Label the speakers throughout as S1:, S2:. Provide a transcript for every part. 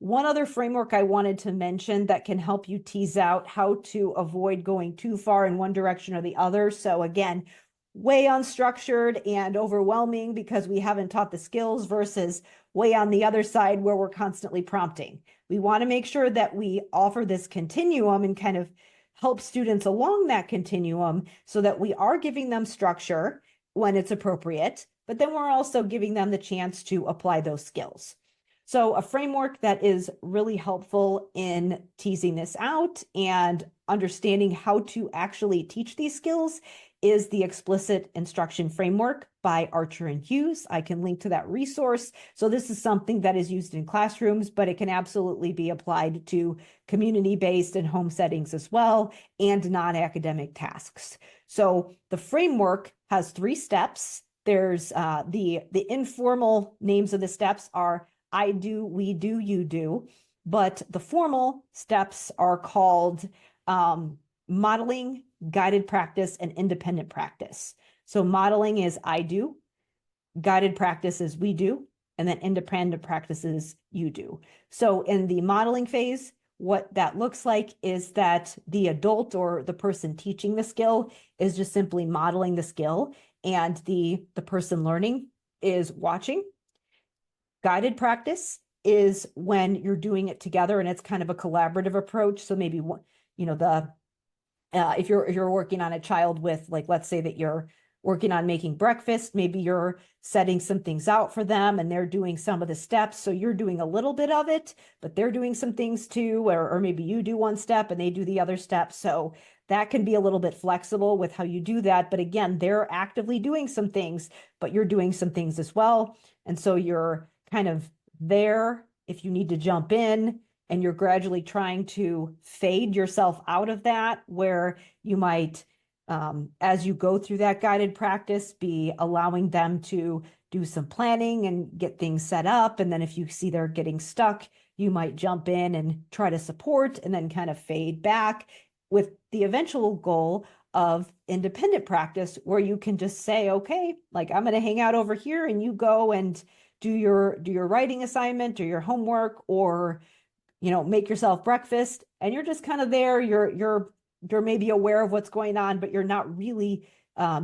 S1: One other framework I wanted to mention that can help you tease out how to avoid going too far in one direction or the other. So again, way unstructured and overwhelming because we haven't taught the skills versus way on the other side where we're constantly prompting. We want to make sure that we offer this continuum and kind of help students along that continuum so that we are giving them structure when it's appropriate, but then we're also giving them the chance to apply those skills. So a framework that is really helpful in teasing this out and understanding how to actually teach these skills is the Explicit Instruction Framework by Archer and Hughes. I can link to that resource. So this is something that is used in classrooms, but it can absolutely be applied to community-based and home settings as well, and non-academic tasks. So the framework has 3 steps. There's the informal names of the steps are I do, we do, you do, but the formal steps are called modeling, guided practice, and independent practice. So modeling is I do, guided practice is we do, and then independent practice is you do. So in the modeling phase, what that looks like is that the adult or the person teaching the skill is just simply modeling the skill, and the person learning is watching. Guided practice is when you're doing it together and it's kind of a collaborative approach. So maybe, you know, if you're working on a child with, like, let's say that you're working on making breakfast, maybe you're setting some things out for them and they're doing some of the steps. So you're doing a little bit of it, but they're doing some things too, or maybe you do one step and they do the other step. So that can be a little bit flexible with how you do that. But again, they're actively doing some things, but you're doing some things as well. And so you're kind of there if you need to jump in, and you're gradually trying to fade yourself out of that, where you might, as you go through that guided practice, be allowing them to do some planning and get things set up. And then if you see they're getting stuck, you might jump in and try to support and then kind of fade back, with the eventual goal of independent practice, where you can just say, okay, like, I'm going to hang out over here and you go and do your writing assignment or your homework, or, you know, make yourself breakfast, and you're just kind of there. You're maybe aware of what's going on, but you're not really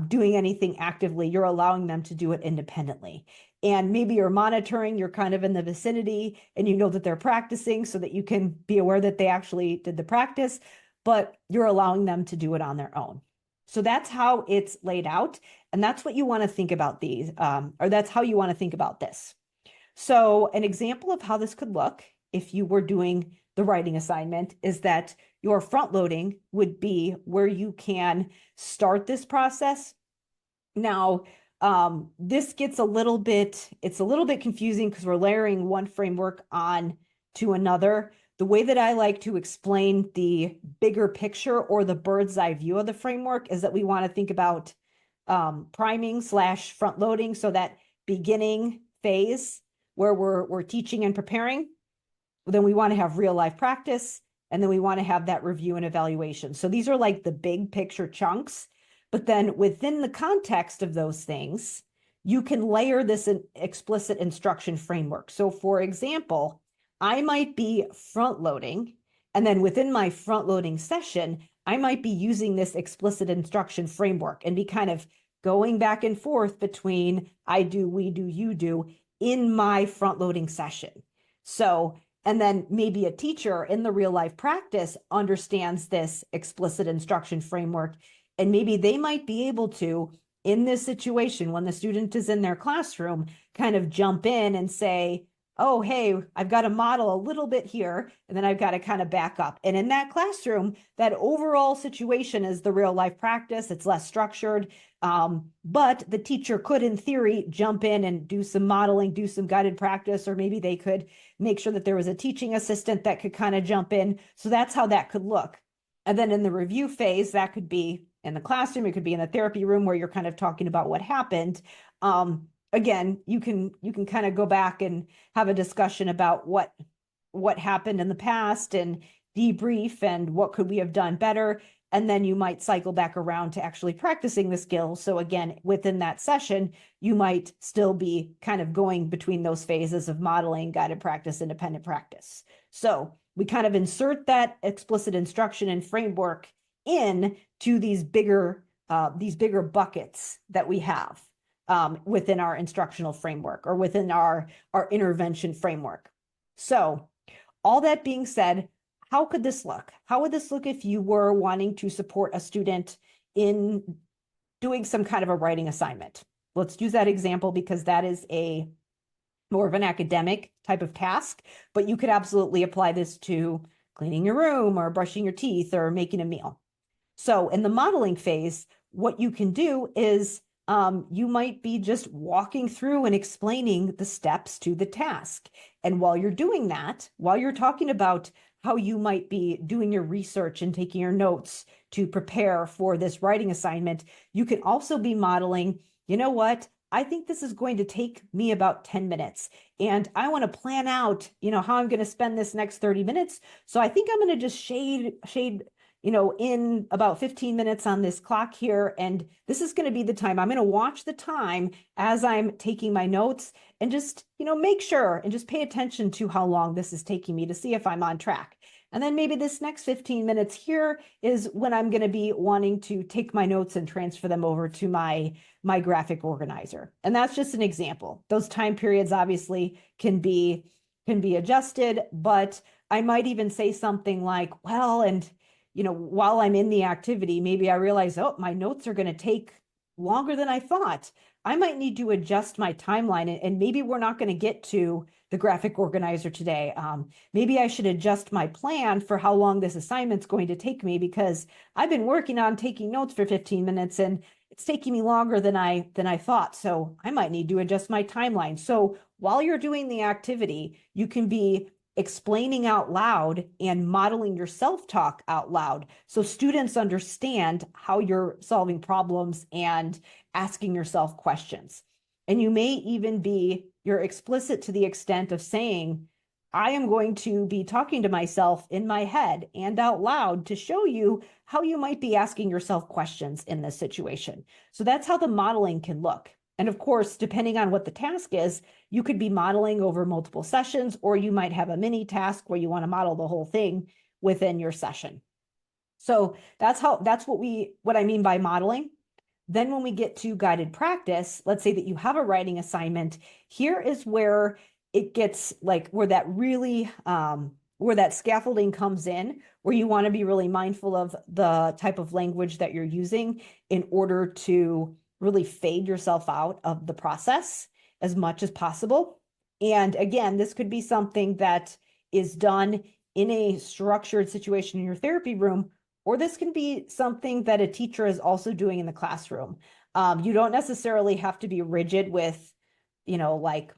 S1: doing anything actively. You're allowing them to do it independently. And maybe you're monitoring, you're kind of in the vicinity and you know that they're practicing so that you can be aware that they actually did the practice, but you're allowing them to do it on their own. So that's how it's laid out. And that's what you want to think about these, or that's how you want to think about this. So an example of how this could look if you were doing the writing assignment is that your front loading would be where you can start this process. Now, this gets it's a little bit confusing because we're layering one framework on to another. The way that I like to explain the bigger picture or the bird's eye view of the framework is that we want to think about priming / front loading. So that beginning phase where we're teaching and preparing, then we want to have real life practice, and then we want to have that review and evaluation. So these are like the big picture chunks, but then within the context of those things, you can layer this explicit instruction framework. So for example, I might be front loading, and then within my front loading session, I might be using this explicit instruction framework and be kind of going back and forth between I do, we do, you do in my front loading session. So, and then maybe a teacher in the real life practice understands this explicit instruction framework, and maybe they might be able to, in this situation, when the student is in their classroom, kind of jump in and say, oh, hey, I've got to model a little bit here, and then I've got to kind of back up. And in that classroom, that overall situation is the real life practice. It's less structured, but the teacher could, in theory, jump in and do some modeling, do some guided practice, or maybe they could make sure that there was a teaching assistant that could kind of jump in. So that's how that could look. And then in the review phase, that could be in the classroom, it could be in the therapy room where you're kind of talking about what happened. Again, you can kind of go back and have a discussion about what happened in the past and debrief and what could we have done better. And then you might cycle back around to actually practicing the skill. So again, within that session, you might still be kind of going between those phases of modeling, guided practice, independent practice. So we kind of insert that explicit instruction and framework in to these bigger buckets that we have within our instructional framework or within our intervention framework. So all that being said, how could this look? How would this look if you were wanting to support a student in doing some kind of a writing assignment? Let's use that example because that is a more of an academic type of task, but you could absolutely apply this to cleaning your room or brushing your teeth or making a meal. So in the modeling phase, what you can do is you might be just walking through and explaining the steps to the task. And while you're doing that, while you're talking about how you might be doing your research and taking your notes to prepare for this writing assignment, you can also be modeling, you know what, I think this is going to take me about 10 minutes and I want to plan out, how I'm going to spend this next 30 minutes. So I think I'm going to just shade, in about 15 minutes on this clock here. And this is going to be the time. I'm going to watch the time as I'm taking my notes and just, make sure and just pay attention to how long this is taking me to see if I'm on track. And then maybe this next 15 minutes here is when I'm going to be wanting to take my notes and transfer them over to my graphic organizer. And that's just an example. Those time periods obviously can be adjusted, but I might even say something like, well, and while I'm in the activity, maybe I realize, oh, my notes are going to take longer than I thought. I might need to adjust my timeline and maybe we're not going to get to the graphic organizer today. Maybe I should adjust my plan for how long this assignment's going to take me because I've been working on taking notes for 15 minutes and it's taking me longer than I thought. So I might need to adjust my timeline. So while you're doing the activity, you can be explaining out loud and modeling your self-talk out loud so students understand how you're solving problems and asking yourself questions. And you may even you're explicit to the extent of saying, I am going to be talking to myself in my head and out loud to show you how you might be asking yourself questions in this situation. So that's how the modeling can look. And of course, depending on what the task is, you could be modeling over multiple sessions, or you might have a mini task where you want to model the whole thing within your session. So that's what I mean by modeling. Then when we get to guided practice, let's say that you have a writing assignment, here is where it gets like where that really, where that scaffolding comes in, where you want to be really mindful of the type of language that you're using in order to really fade yourself out of the process as much as possible. And again, this could be something that is done in a structured situation in your therapy room, or this can be something that a teacher is also doing in the classroom. You don't necessarily have to be rigid with, like,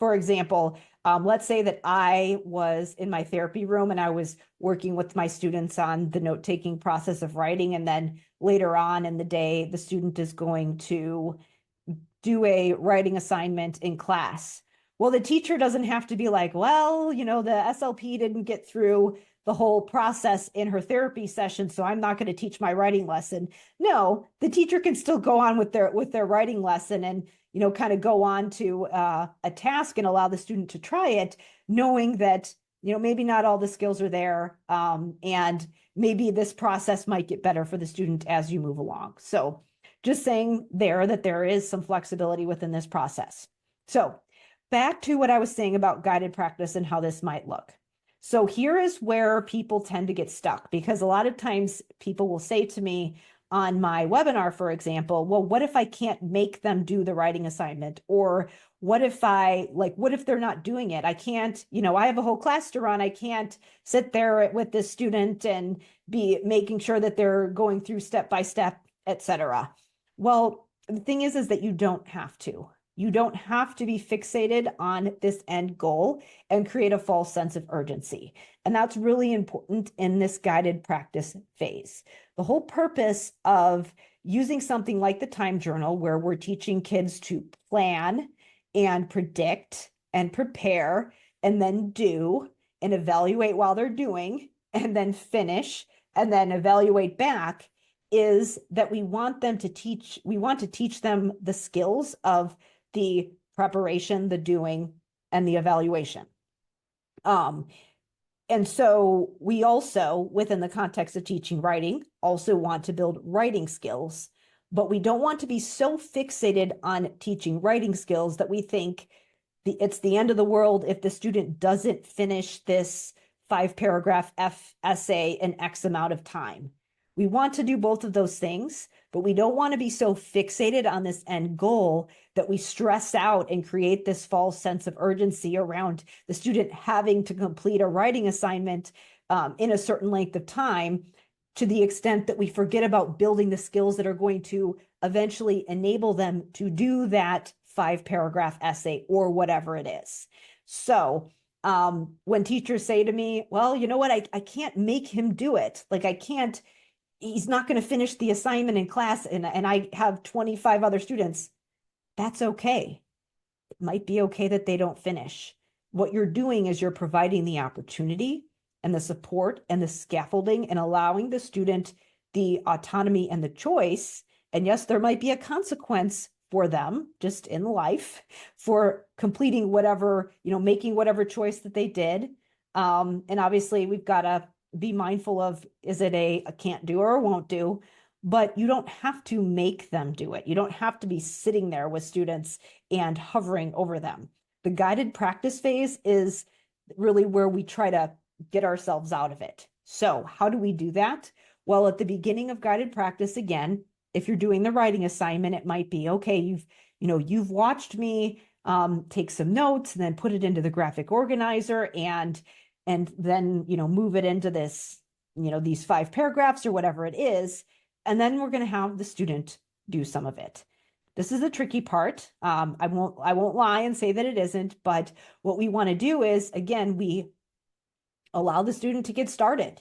S1: for example, let's say that I was in my therapy room and I was working with my students on the note-taking process of writing. And then later on in the day, the student is going to do a writing assignment in class. Well, the teacher doesn't have to be like, well, the SLP didn't get through the whole process in her therapy session, so I'm not going to teach my writing lesson. No, the teacher can still go on with their writing lesson and kind of go on to a task and allow the student to try it, knowing that maybe not all the skills are there, and maybe this process might get better for the student as you move along. So just saying there that there is some flexibility within this process. So back to what I was saying about guided practice and how this might look. So here is where people tend to get stuck, because a lot of times people will say to me on my webinar, for example, well, what if I can't make them do the writing assignment? Or what if they're not doing it? I can't, I have a whole class to run. I can't sit there with this student and be making sure that they're going through step by step, etc. Well, the thing is that you don't have to. You don't have to be fixated on this end goal and create a false sense of urgency. And that's really important in this guided practice phase. The whole purpose of using something like the time journal, where we're teaching kids to plan and predict and prepare and then do and evaluate while they're doing and then finish and then evaluate back is that we want to teach them the skills of the preparation, the doing, and the evaluation. And so we also, within the context of teaching writing, also want to build writing skills, but we don't want to be so fixated on teaching writing skills that we think it's the end of the world if the student doesn't finish this 5-paragraph essay in X amount of time. We want to do both of those things, but we don't want to be so fixated on this end goal that we stress out and create this false sense of urgency around the student having to complete a writing assignment in a certain length of time, to the extent that we forget about building the skills that are going to eventually enable them to do that 5-paragraph essay or whatever it is. So when teachers say to me, well, you know what, I can't make him do it. Like he's not going to finish the assignment in class and I have 25 other students. That's okay. It might be okay that they don't finish. What you're doing is you're providing the opportunity and the support and the scaffolding and allowing the student the autonomy and the choice. And yes, there might be a consequence for them just in life for completing whatever, making whatever choice that they did. And obviously we've got to be mindful of, is it a can't do or won't do? But you don't have to make them do it. You don't have to be sitting there with students and hovering over them. The guided practice phase is really where we try to get ourselves out of it. So how do we do that? Well, at the beginning of guided practice, again, if you're doing the writing assignment, it might be, okay, you've watched me take some notes and then put it into the graphic organizer and then, move it into this, these 5 paragraphs or whatever it is. And then we're going to have the student do some of it. This is the tricky part. I won't lie and say that it isn't, but what we want to do is, again, we allow the student to get started.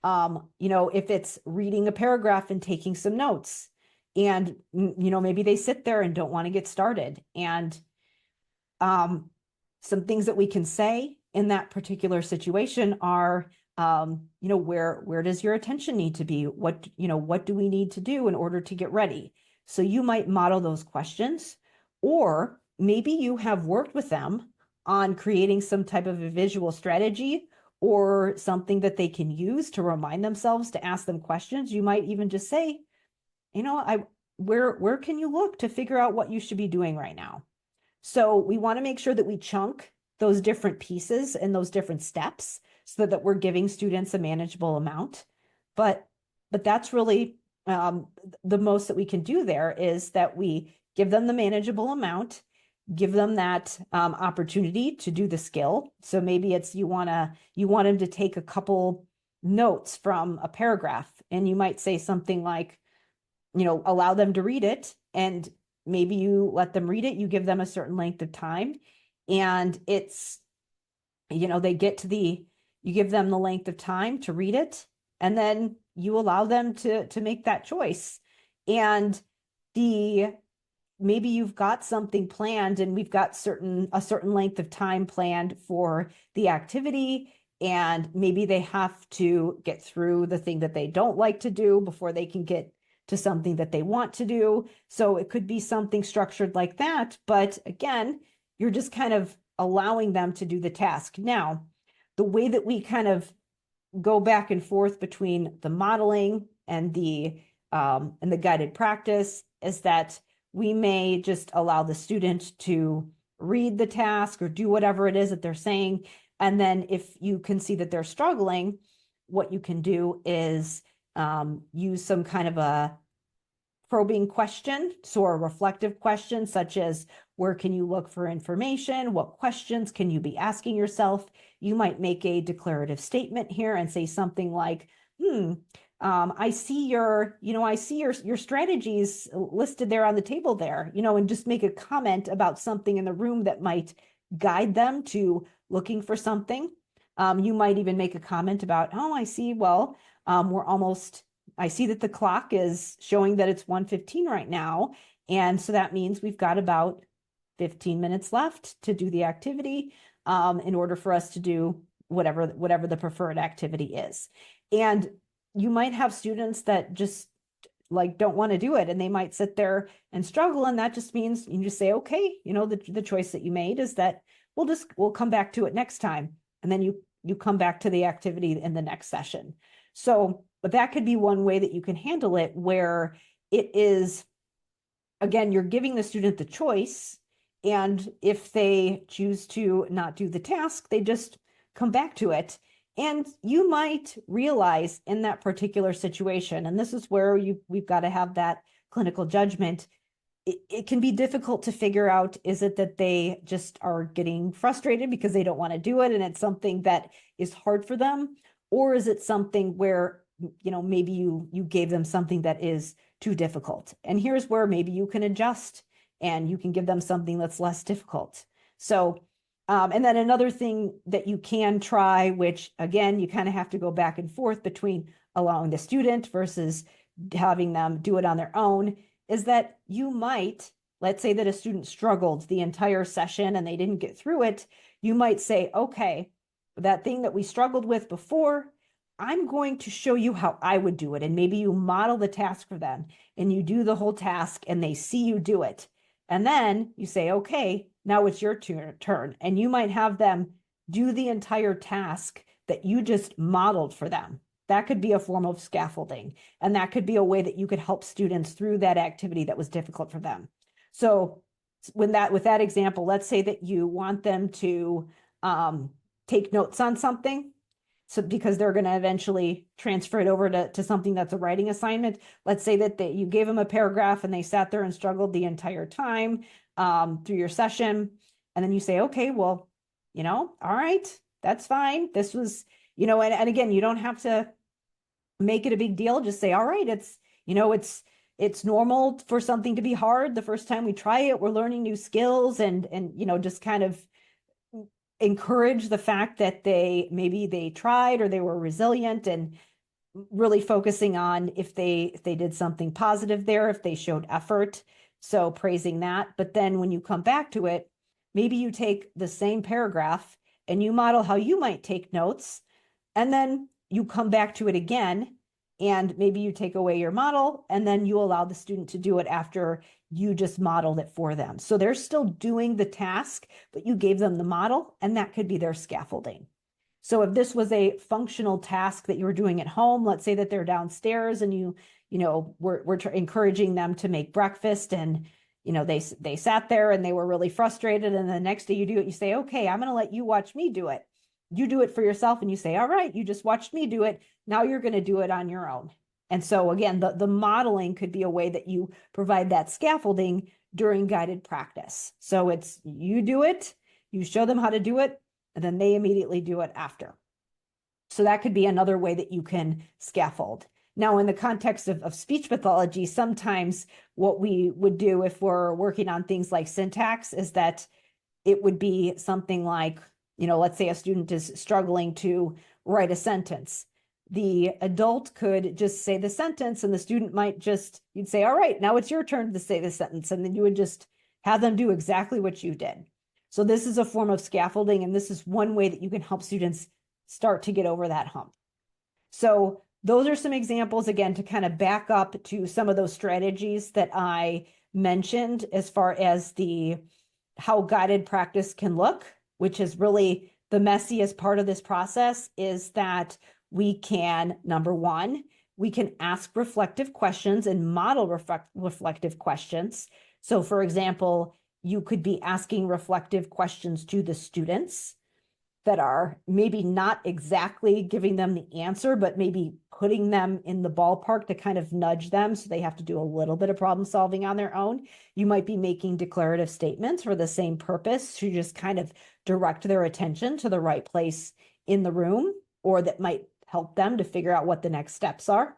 S1: If it's reading a paragraph and taking some notes, and, maybe they sit there and don't want to get started. And some things that we can say in that particular situation are, where does your attention need to be? What do we need to do in order to get ready? So you might model those questions, or maybe you have worked with them on creating some type of a visual strategy or something that they can use to remind themselves to ask them questions. You might even just say, where can you look to figure out what you should be doing right now? So we want to make sure that we chunk those different pieces and those different steps so that we're giving students a manageable amount. But that's really the most that we can do there, is that we give them the manageable amount, give them that opportunity to do the skill. So maybe it's you want them to take a couple notes from a paragraph, and you might say something like, allow them to read it, and maybe you let them read it, you give them a certain length of time, and it's, you give them the length of time to read it, and then you allow them to make that choice. And maybe you've got something planned, and we've got a certain length of time planned for the activity, and maybe they have to get through the thing that they don't like to do before they can get to something that they want to do. So it could be something structured like that. But again, you're just kind of allowing them to do the task. Now, the way that we kind of go back and forth between the modeling and the guided practice is that we may just allow the student to read the task or do whatever it is that they're saying. And then if you can see that they're struggling, what you can do is use some kind of a probing question, so a reflective question, such as, where can you look for information? What questions can you be asking yourself? You might make a declarative statement here and say something like, I see your strategies listed there on the table there, and just make a comment about something in the room that might guide them to looking for something. You might even make a comment about, I see, I see that the clock is showing that it's 1:15 right now. And so that means we've got about 15 minutes left to do the activity in order for us to do whatever the preferred activity is. And you might have students that just like don't want to do it, and they might sit there and struggle, and that just means you just say, okay, the choice that you made is that we'll come back to it next time, and then you come back to the activity in the next session. So, but that could be one way that you can handle it, where it is, again, you're giving the student the choice, and if they choose to not do the task, they just come back to it. And you might realize in that particular situation, and this is where we've got to have that clinical judgment. It can be difficult to figure out, is it that they just are getting frustrated because they don't want to do it and it's something that is hard for them? Or is it something where, maybe you gave them something that is too difficult? And here's where maybe you can adjust and you can give them something that's less difficult. So, and then another thing that you can try, which again, you kind of have to go back and forth between allowing the student versus having them do it on their own, is that you might, let's say that a student struggled the entire session and they didn't get through it. You might say, okay, that thing that we struggled with before, I'm going to show you how I would do it. And maybe you model the task for them and you do the whole task and they see you do it. And then you say, okay, now it's your turn. And you might have them do the entire task that you just modeled for them. That could be a form of scaffolding. And that could be a way that you could help students through that activity that was difficult for them. So with that example, let's say that you want them to take notes on something. So because they're going to eventually transfer it over to something that's a writing assignment. Let's say that you gave them a paragraph and they sat there and struggled the entire time through your session. And then you say, okay, well, all right, that's fine. This was, and again, you don't have to make it a big deal. Just say, all right, it's normal for something to be hard. The first time we try it, we're learning new skills and just kind of encourage the fact that maybe they tried or they were resilient, and really focusing on if they did something positive there, if they showed effort. So praising that. But then when you come back to it, maybe you take the same paragraph and you model how you might take notes, and then you come back to it again, and maybe you take away your model, and then you allow the student to do it after you just modeled it for them. So they're still doing the task, but you gave them the model, and that could be their scaffolding. So if this was a functional task that you were doing at home, let's say that they're downstairs and we're encouraging them to make breakfast, and they sat there and they were really frustrated, and the next day you do it, you say, okay, I'm going to let you watch me do it. You do it for yourself, and you say, all right, you just watched me do it. Now you're going to do it on your own. And so again, the modeling could be a way that you provide that scaffolding during guided practice. So it's you do it, you show them how to do it, and then they immediately do it after. So that could be another way that you can scaffold. Now, in the context of speech pathology, sometimes what we would do if we're working on things like syntax is that it would be something like, let's say a student is struggling to write a sentence. The adult could just say the sentence, and the student might you'd say, all right, now it's your turn to say the sentence. And then you would just have them do exactly what you did. So this is a form of scaffolding, and this is one way that you can help students start to get over that hump. So those are some examples, again, to kind of back up to some of those strategies that I mentioned as far as how guided practice can look, which is really the messiest part of this process, is that we can, number one, we can ask reflective questions and model reflective questions. So for example, you could be asking reflective questions to the students that are maybe not exactly giving them the answer, but maybe putting them in the ballpark to kind of nudge them so they have to do a little bit of problem solving on their own. You might be making declarative statements for the same purpose to just kind of direct their attention to the right place in the room, or that might help them to figure out what the next steps are.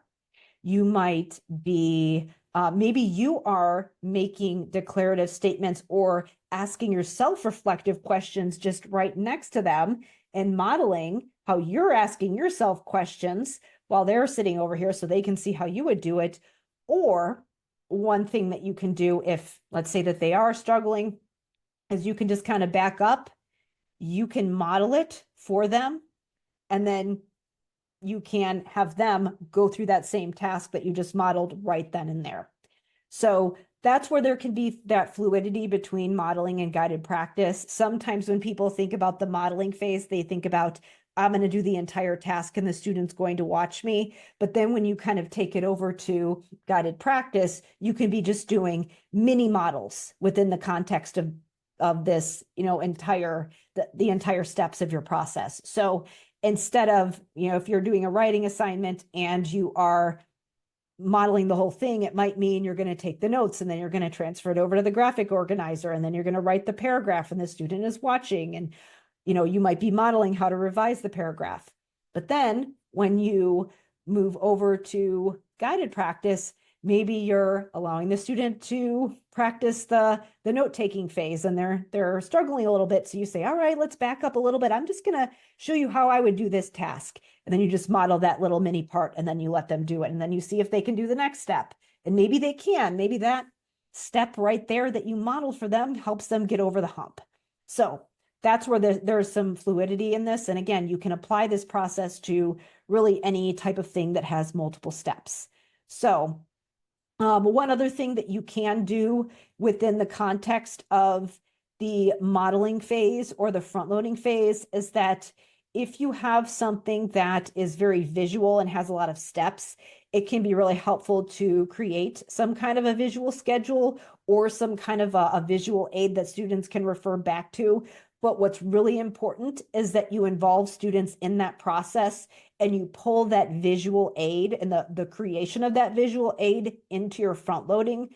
S1: You might be, maybe you are making declarative statements or asking yourself reflective questions just right next to them and modeling how you're asking yourself questions while they're sitting over here so they can see how you would do it. Or one thing that you can do if, let's say that they are struggling, is you can just kind of back up. You can model it for them, and then you can have them go through that same task that you just modeled right then and there. So that's where there can be that fluidity between modeling and guided practice. Sometimes when people think about the modeling phase, they think about, I'm going to do the entire task and the student's going to watch me. But then when you kind of take it over to guided practice, you can be just doing mini models within the context of this, the entire steps of your process. So instead of, if you're doing a writing assignment and you are modeling the whole thing, it might mean you're going to take the notes and then you're going to transfer it over to the graphic organizer and then you're going to write the paragraph and the student is watching, and you might be modeling how to revise the paragraph. But then when you move over to guided practice, maybe you're allowing the student to practice the note-taking phase and they're struggling a little bit. So you say, all right, let's back up a little bit. I'm just going to show you how I would do this task. And then you just model that little mini part and then you let them do it. And then you see if they can do the next step. And maybe they can. Maybe that step right there that you modeled for them helps them get over the hump. So that's where there's some fluidity in this. And again, you can apply this process to really any type of thing that has multiple steps. So one other thing that you can do within the context of the modeling phase or the front-loading phase is that if you have something that is very visual and has a lot of steps, it can be really helpful to create some kind of a visual schedule or some kind of a visual aid that students can refer back to. But what's really important is that you involve students in that process and you pull that visual aid and the creation of that visual aid into your front loading.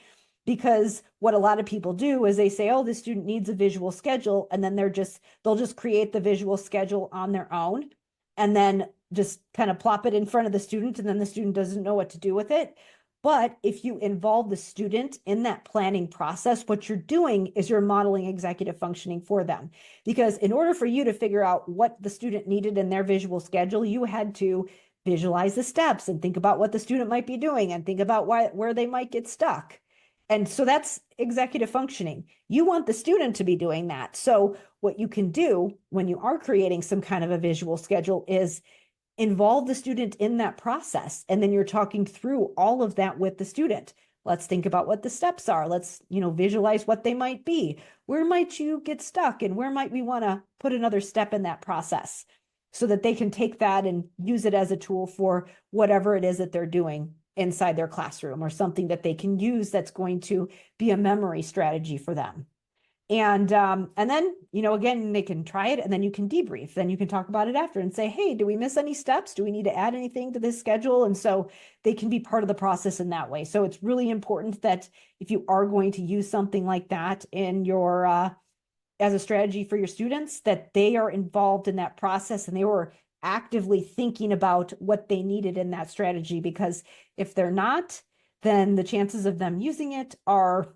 S1: Because what a lot of people do is they say, oh, this student needs a visual schedule. And then they'll just create the visual schedule on their own and then just kind of plop it in front of the student. And then the student doesn't know what to do with it. But if you involve the student in that planning process, what you're doing is you're modeling executive functioning for them. Because in order for you to figure out what the student needed in their visual schedule, you had to visualize the steps and think about what the student might be doing and think about where they might get stuck. And so that's executive functioning. You want the student to be doing that. So what you can do when you are creating some kind of a visual schedule is involve the student in that process. And then you're talking through all of that with the student. Let's think about what the steps are. Let's, visualize what they might be. Where might you get stuck? And where might we want to put another step in that process so that they can take that and use it as a tool for whatever it is that they're doing inside their classroom, or something that they can use that's going to be a memory strategy for them. And then, again, they can try it and then you can debrief. Then you can talk about it after and say, hey, do we miss any steps? Do we need to add anything to this schedule? And so they can be part of the process in that way. So it's really important that if you are going to use something like that in your, as a strategy for your students, that they are involved in that process and they were actively thinking about what they needed in that strategy. Because if they're not, then the chances of them using it are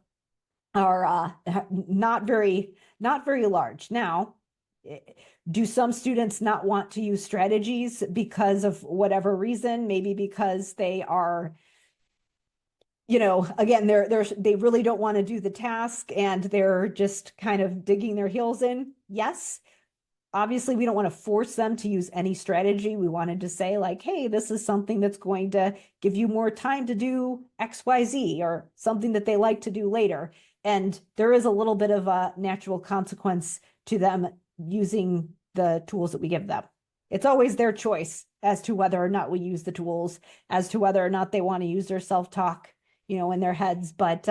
S1: not very large. Now, do some students not want to use strategies because of whatever reason? Maybe because they are, again, they really don't want to do the task and they're just kind of digging their heels in. Yes. Obviously, we don't want to force them to use any strategy. We wanted to say like, hey, this is something that's going to give you more time to do X, Y, Z, or something that they like to do later. And there is a little bit of a natural consequence to them using the tools that we give them. It's always their choice as to whether or not we use the tools, as to whether or not they want to use their self-talk, in their heads. But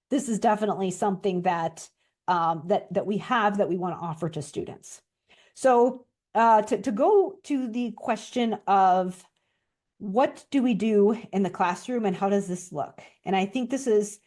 S1: this is definitely something that that we have that we want to offer to students. So to go to the question of what do we do in the classroom and how does this look? And I think it's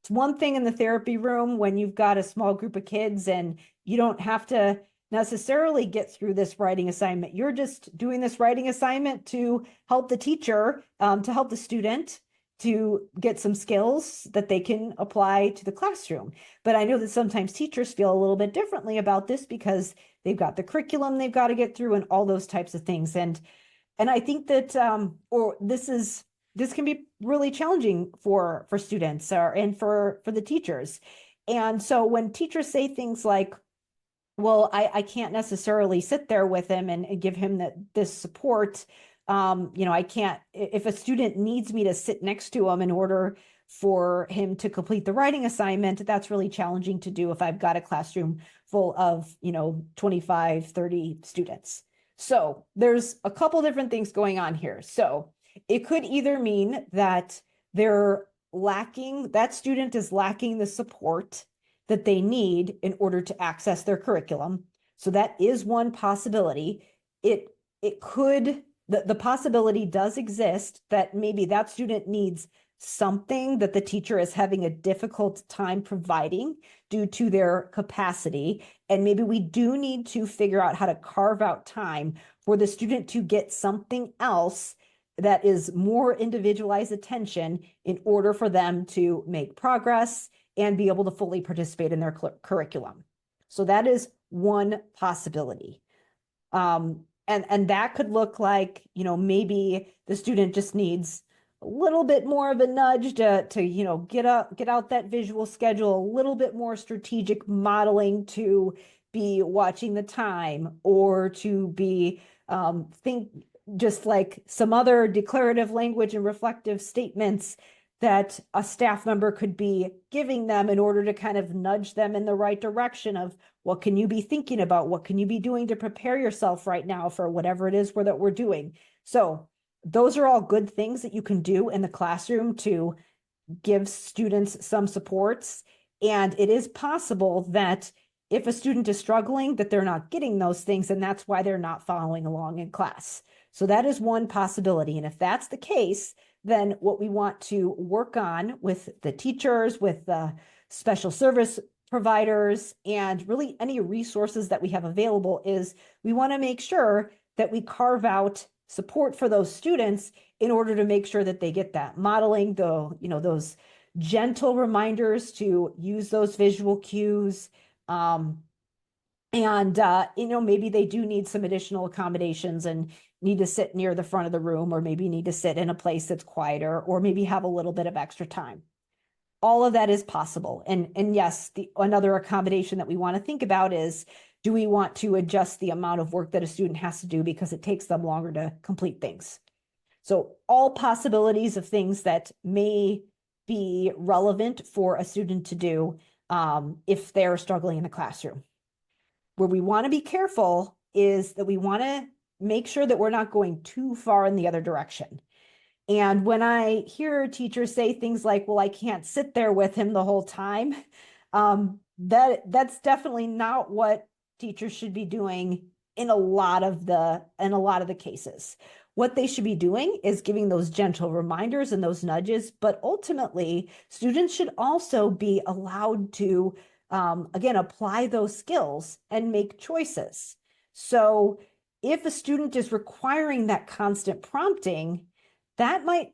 S1: one thing in the therapy room when you've got a small group of kids and you don't have to necessarily get through this writing assignment. You're just doing this writing assignment to help the teacher, to help the student to get some skills that they can apply to the classroom. But I know that sometimes teachers feel a little bit differently about this because they've got the curriculum they've got to get through and all those types of things. And I think that this can be really challenging for students and for the teachers. And so when teachers say things like, well, I can't necessarily sit there with him and give him this support I can't, if a student needs me to sit next to him in order for him to complete the writing assignment, that's really challenging to do if I've got a classroom full of, 25, 30 students. So there's a couple different things going on here. So it could either mean that that student is lacking the support that they need in order to access their curriculum. So that is one possibility. It could, the possibility does exist that maybe that student needs something that the teacher is having a difficult time providing due to their capacity. And maybe we do need to figure out how to carve out time for the student to get something else that is more individualized attention in order for them to make progress and be able to fully participate in their curriculum. So that is one possibility. And that could look like, maybe the student just needs a little bit more of a nudge to get out that visual schedule, a little bit more strategic modeling to be watching the time, or to be think just like some other declarative language and reflective statements that a staff member could be giving them in order to kind of nudge them in the right direction of what can you be thinking about? What can you be doing to prepare yourself right now for whatever it is that we're doing? So those are all good things that you can do in the classroom to give students some supports. And it is possible that if a student is struggling, that they're not getting those things, and that's why they're not following along in class. So that is one possibility. And if that's the case, then what we want to work on with the teachers, with the special service providers, and really any resources that we have available is we want to make sure that we carve out support for those students in order to make sure that they get that modeling, those gentle reminders to use those visual cues. Maybe they do need some additional accommodations and need to sit near the front of the room, or maybe need to sit in a place that's quieter, or maybe have a little bit of extra time. All of that is possible. And yes, another accommodation that we want to think about is, do we want to adjust the amount of work that a student has to do because it takes them longer to complete things? So all possibilities of things that may be relevant for a student to do if they're struggling in the classroom. Where we want to be careful is that we want to make sure that we're not going too far in the other direction. And when I hear teachers say things like, well, I can't sit there with him the whole time, that's definitely not what teachers should be doing in a lot of the cases. What they should be doing is giving those gentle reminders and those nudges, but ultimately students should also be allowed to again, apply those skills and make choices. So if a student is requiring that constant prompting, that might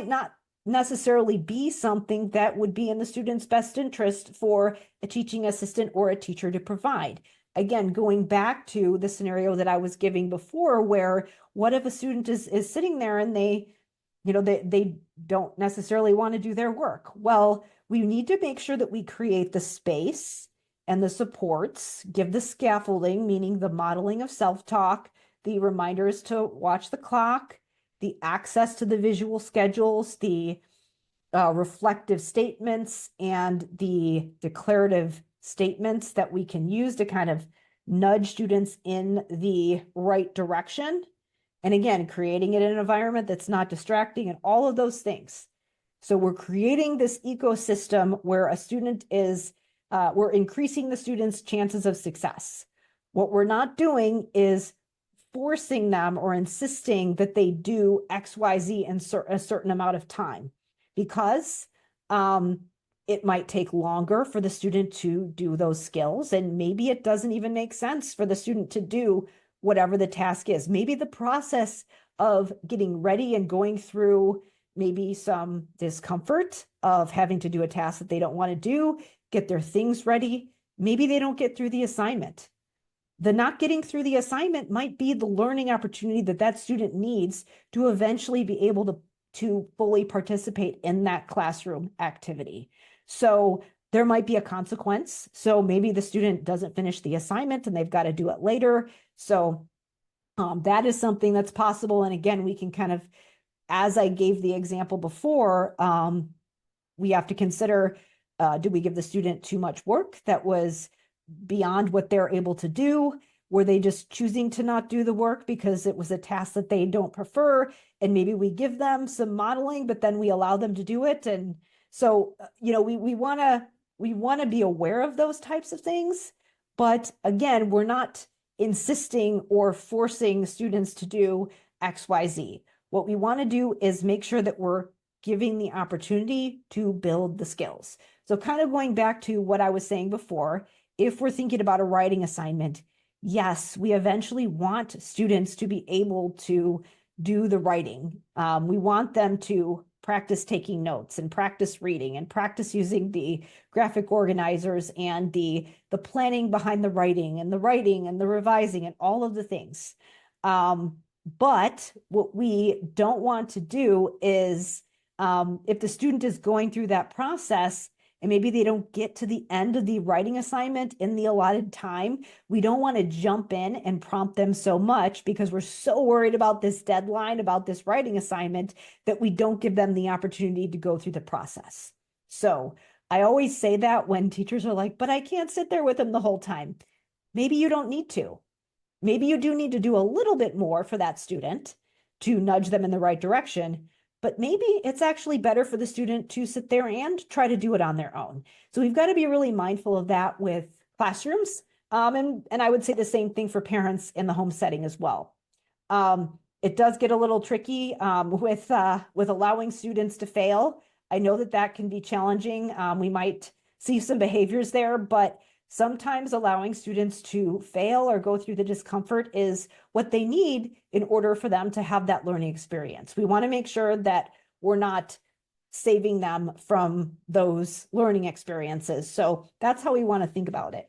S1: not necessarily be something that would be in the student's best interest for a teaching assistant or a teacher to provide. Again, going back to the scenario that I was giving before, where what if a student is sitting there and they don't necessarily want to do their work? Well, we need to make sure that we create the space and the supports, give the scaffolding, meaning the modeling of self-talk, the reminders to watch the clock, the access to the visual schedules, the reflective statements, and the declarative statements that we can use to kind of nudge students in the right direction. And again, creating it in an environment that's not distracting, and all of those things. So we're creating this ecosystem where a student is, we're increasing the student's chances of success. What we're not doing is forcing them or insisting that they do X, Y, Z in a certain amount of time, because it might take longer for the student to do those skills. And maybe it doesn't even make sense for the student to do whatever the task is. Maybe the process of getting ready and going through maybe some discomfort of having to do a task that they don't want to do, get their things ready. Maybe they don't get through the assignment. The not getting through the assignment might be the learning opportunity that student needs to eventually be able to fully participate in that classroom activity. So there might be a consequence. So maybe the student doesn't finish the assignment and they've got to do it later. So That is something that's possible. And again, we can kind of, as I gave the example before, we have to consider, do we give the student too much work that was beyond what they're able to do? Were they just choosing to not do the work because it was a task that they don't prefer? And maybe we give them some modeling, but then we allow them to do it. And so, we want to be aware of those types of things. But again, we're not insisting or forcing students to do X, Y, Z. What we want to do is make sure that we're giving the opportunity to build the skills. So kind of going back to what I was saying before, if we're thinking about a writing assignment, yes, we eventually want students to be able to do the writing. We want them to practice taking notes and practice reading and practice using the graphic organizers and the planning behind the writing and the revising and all of the things. But what we don't want to do is, if the student is going through that process and maybe they don't get to the end of the writing assignment in the allotted time, we don't want to jump in and prompt them so much because we're so worried about this deadline, about this writing assignment, that we don't give them the opportunity to go through the process. So I always say that when teachers are like, but I can't sit there with them the whole time. Maybe you don't need to. Maybe you do need to do a little bit more for that student to nudge them in the right direction, but maybe it's actually better for the student to sit there and try to do it on their own. So we've got to be really mindful of that with classrooms. And I would say the same thing for parents in the home setting as well. It does get a little tricky with allowing students to fail. I know that can be challenging. We might see some behaviors there, but sometimes allowing students to fail or go through the discomfort is what they need in order for them to have that learning experience. We want to make sure that we're not saving them from those learning experiences. So that's how we want to think about it.